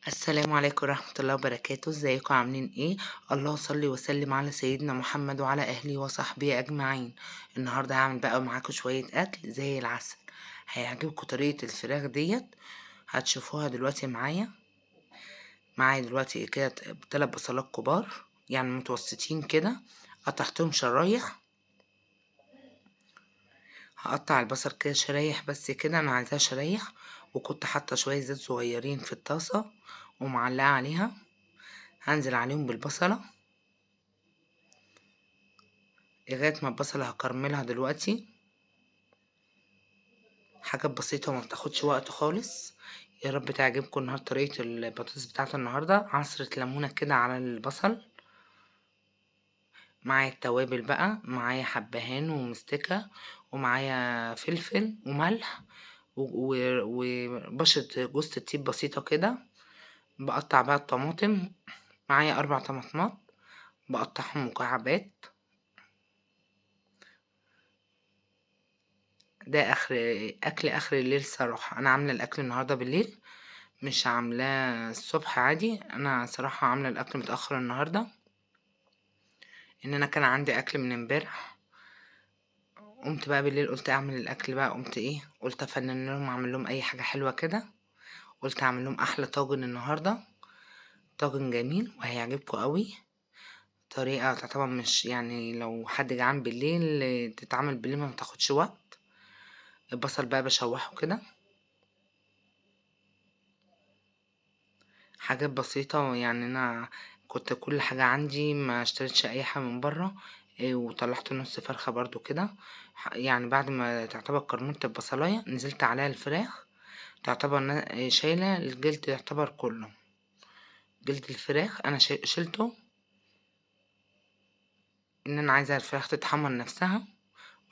السلام عليكم ورحمة الله وبركاته، ازيكم عاملين ايه؟ الله صلي وسلم على سيدنا محمد وعلى اهله وصحبه اجمعين. النهاردة هعمل بقى معاكم شوية اكل زي العسل. هيعجبكم طريقة الفراخ ديت، هتشوفوها دلوقتي معايا دلوقتي كده 3 بصلات كبار، يعني متوسطين كده، قطعتهم شرايح. هقطع البصل كده شرايح بس كده، انا عايزاه شرايح. وكنت حاطة شوية زيت صغيرين في الطاسة ومعلقة عليها، هنزل عليهم بالبصلة لغاية ما البصلة هكرملها دلوقتي. حاجات بسيطة وما بتاخدش وقت خالص. يا رب تعجبكم النهاردة طريقة البطاطس بتاعت النهاردة. عصرة ليمونة كده على البصل. معايا التوابل بقى، معايا حبهان ومستكة، ومعايا فلفل وملح وبشرة جوز الطيب بسيطة كده. بقطع بقى الطماطم، معايا 4 طماطمات بقطعهم مكعبات. ده اخر الليل صراحة. انا عاملة الاكل النهاردة بالليل، مش عاملاه الصبح عادي. انا صراحة عاملة الاكل متأخر النهاردة، ان انا كان عندي اكل من امبارح. قمت بقى بالليل قلت اعمل الاكل بقى، قلت افنن لهم، اعمل لهم اي حاجة حلوة كده. قلت اعمل لهم احلى طاجن النهاردة، طاجن جميل وهيعجبكم قوي. طريقة تعتبر مش يعني لو حد جعان بالليل تتعمل بالليل، ما تاخدش وقت. البصل بقى بشوحه كده، حاجات بسيطة. يعني انا كنت كل حاجة عندي، ما اشتريتش اي حاجة من برا. وطلعت نص فرخة برضو كده. يعني بعد ما تعتبر كرملت البصلاية نزلت عليها الفراخ، تعتبر شايلة الجلد يعتبر كله. جلد الفراخ انا شلته، ان انا عايزة الفراخ تتحمر نفسها.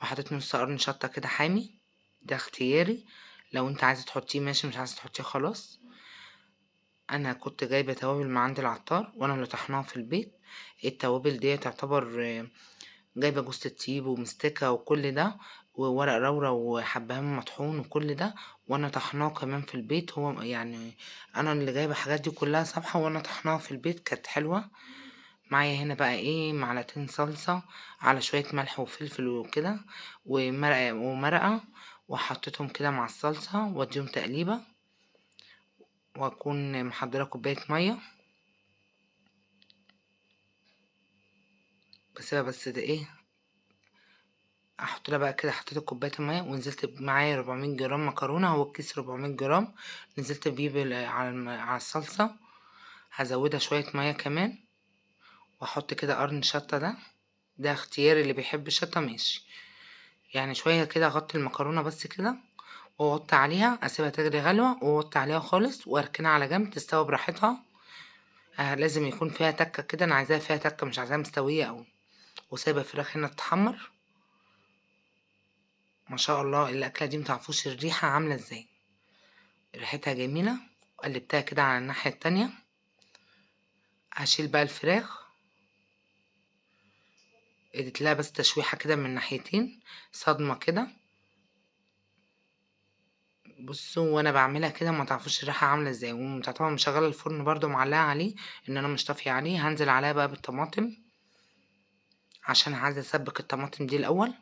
وحطيت نص قرن شطة كده حامي، ده اختياري. لو انت عايزة تحطيه ماشي، مش عايزة تحطيه خلاص. انا كنت جايبه توابل من عند العطار وانا اللي طحناها في البيت. التوابل دي تعتبر جايبه جوز الطيب ومستكه وكل ده، وورق لورا وحبهان مطحون وكل ده، وانا طحناه كمان في البيت. هو يعني انا اللي جايبه الحاجات دي كلها صبحه، وانا طحناها في البيت كانت حلوه. معايا هنا بقى معلقتين صلصه، على شويه ملح وفلفل وكده، ومرقه. وحطيتهم كده مع الصلصه واديهم تقليبه، واكون محضره كوبايه ميه. بسيبها بس ده احط لها بقى كده. حطيت كوبايه الميه ونزلت معايا 400 جرام مكرونه، هو الكيس 400 جرام. نزلت بيه على الصلصه. هزودها شويه ميه كمان، واحط كده قرن شطه. ده اختياري، اللي بيحب الشطه ماشي. يعني شويه كده اغطي المكرونه بس كده، واوطي عليها، اسيبها تغلي غلوه، واوطي عليها خالص واركنها على جنب تستوي براحتها. لازم يكون فيها تكه كده، انا عايزاها فيها تكه، مش عايزاها مستويه قوي. وسايبه الفراخ هنا تتحمر. ما شاء الله الاكله دي متعرفوش الريحه عامله ازاي، ريحتها جميله. قلبتها كده على الناحيه التانية. هشيل بقى الفراخ، اديت لها بس تشويحه كده من ناحيتين، صدمه كده. بصوا وانا بعملها كده ما تعرفوش الريحه عامله ازاي. وطبعا مشغله الفرن برضو معلقه عليه، ان انا مش طافيه عليه. هنزل عليها بقى بالطماطم، عشان عايزه اسبك الطماطم دي الاول.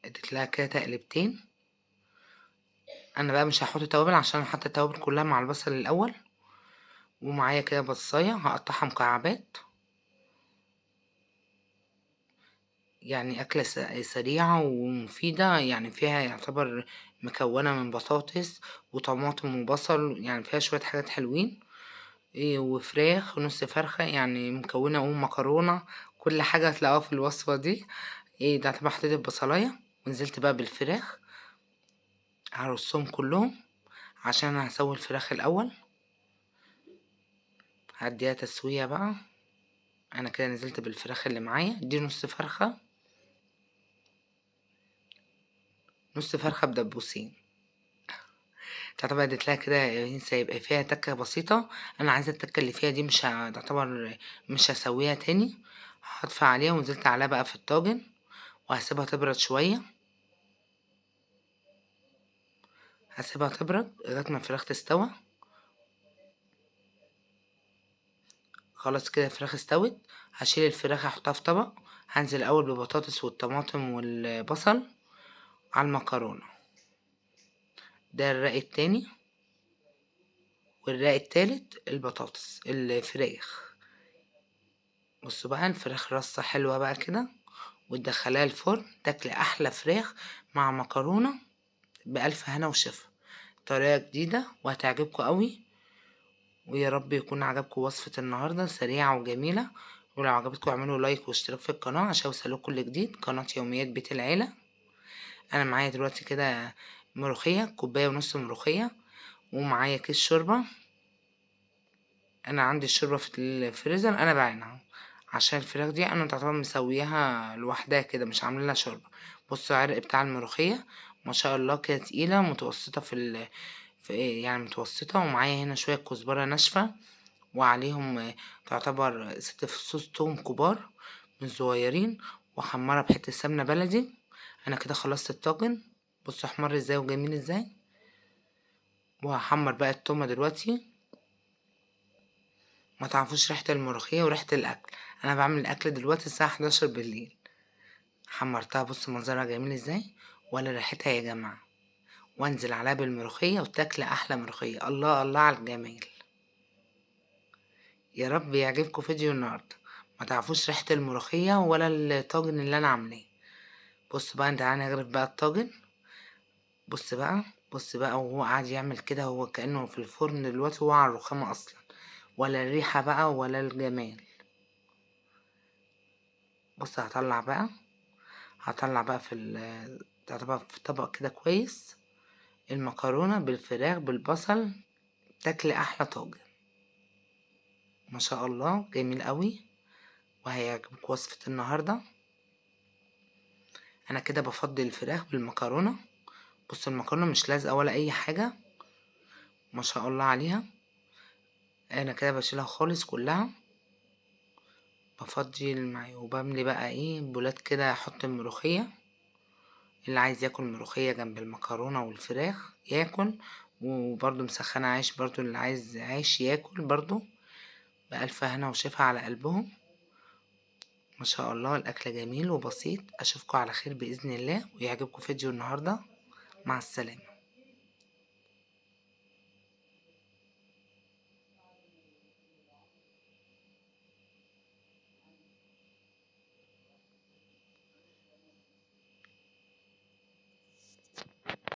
اديت لها كده تقلبتين. انا بقى مش هحط توابل، عشان حاطه التوابل كلها مع البصل الاول. ومعايا كده بصايه هقطعها مكعبات. يعني أكلة سريعة ومفيدة، يعني فيها يعتبر مكونة من بطاطس وطماطم وبصل، يعني فيها شوية حاجات حلوين. وفراخ نص فرخة، يعني مكونة مكرونة. كل حاجة هتلاقوها في الوصفة دي. ده طبعا حطيت البصلاية ونزلت بقى بالفراخ. هرصهم كلهم، عشان أنا هسوي الفراخ الأول. هديها تسوية بقى. أنا كده نزلت بالفراخ اللي معايا دي، نص فرخة، نص فرخة بدبوسين. تعتبر اديت لها كده ينسى يبقى فيها تكة بسيطة. انا عايزة التكة اللي فيها دي تعتبر مش هسويها تاني. هطفي عليها ونزلت عليها بقى في الطاجن، وهسيبها تبرد شوية. هسيبها تبرد لغاية ما الفراخ تستوى. خلاص كده الفراخ استوت. هشيل الفراخ احطها في طبق. هنزل الاول بالبطاطس والطماطم والبصل على المكرونة. ده الرق التاني. والرق التالت البطاطس الفراخ. بصوا بقى الفراخ رصة حلوة بقى كده، وتدخليها الفرن تاكلي احلى فراخ مع مكرونة بألف هنا وشفا. طريقة جديدة وهتعجبكم قوي. ويا رب يكون عجبكم وصفة النهاردة سريعة وجميلة. ولو عجبتكم اعملوا لايك واشتراك في القناة عشان يوصلكوا كل جديد. قناة يوميات بيت العيلة. انا معايا دلوقتي كده ملوخية، كوباية ونص ملوخية، ومعايا كيس شوربة. انا عندي الشوربة في الفريزر انا بعينها، عشان الفراخ دي انا تعتبر مسويها لوحدها كده مش عامله لها شوربة. بصوا العرق بتاع الملوخية ما شاء الله كده تقيلة متوسطة في يعني متوسطة. ومعايا هنا شوية كزبرة ناشفة، وعليهم تعتبر 6 فصوص توم كبار مش صغيرين، وحمرها بحتة سمنة بلدي. انا كده خلصت الطاجن. بصوا احمر ازاي وجميل ازاي. وهحمر بقى التومة دلوقتي. ما تعرفوش ريحة الملوخية وريحة الاكل. انا بعمل الاكل دلوقتي الساعة 11 بالليل. حمرتها بصوا منظرها جميل ازاي ولا ريحتها يا جماعة. وانزل عليها بالملوخية وتاكل احلى ملوخية. الله الله على الجمال. يا رب يعجبكم فيديو النهاردة. ما تعرفوش ريحة الملوخية ولا الطاجن اللي انا عاملاه. بص بقى انت هنغرف بقى الطاجن. بص بقى. بص بقى وهو قاعد يعمل كده، هو كأنه في الفرن دلوقتي، هو على الرخامة اصلا. ولا الريحة بقى ولا الجمال. بص هطلع بقى تعتبر في طبق كده كويس المكرونة بالفراخ بالبصل. تاكلي احلى طاجن. ما شاء الله جميل قوي. وهيعجبك وصفة النهاردة. انا كده بفضل الفراخ بالمكرونة. بص المكرونة مش لازقة ولا اي حاجة. ما شاء الله عليها. انا كده بشيلها خالص كلها. بفضي الماء وبملي بقى ايه بولات كده احط الملوخية. اللي عايز ياكل ملوخية جنب المكرونة والفراخ ياكل. وبرضو مسخنة عيش برضو اللي عايز عيش ياكل برضو. بألف هنا وشفا على قلبهم. ما شاء الله الأكل جميل وبسيط. أشوفكم على خير بإذن الله ويعجبكم فيديو النهاردة. مع السلامة.